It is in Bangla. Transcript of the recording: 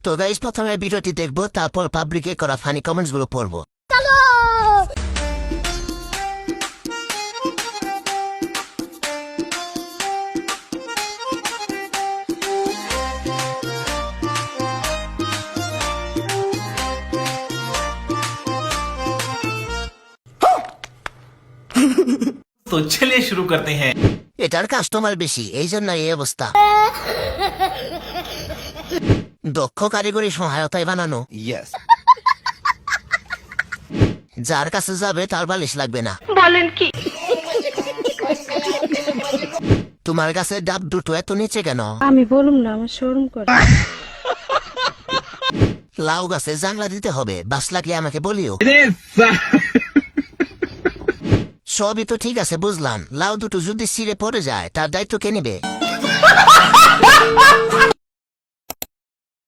তো গাইস প্রথমে ভিডিওটি দেখবো, তারপর পাবলিকে করা ফানি কমেন্টস গুলো পড়বো। तो चलिए शुरू करते हैं। এটার কাস্টমার বেশি, এই জন্য এই অবস্থা। দক্ষ কারিগরি সহায়তায় বানানো, যার কাছে যাবে তার বালিশ লাগবে না। বলেন কি? তোমার কাছে ডাব দুটো এত নিচে কেন? আমি বলুম না, আমার শরম করে। লাউ গাছে জাংলা দিতে হবে, বাস লাগলে আমাকে বলিও। সবই তো ঠিক আছে বুঝলাম, লাউ দুটো যদি ছিঁড়ে পড়ে যায় তার দায়িত্ব কে নেবে?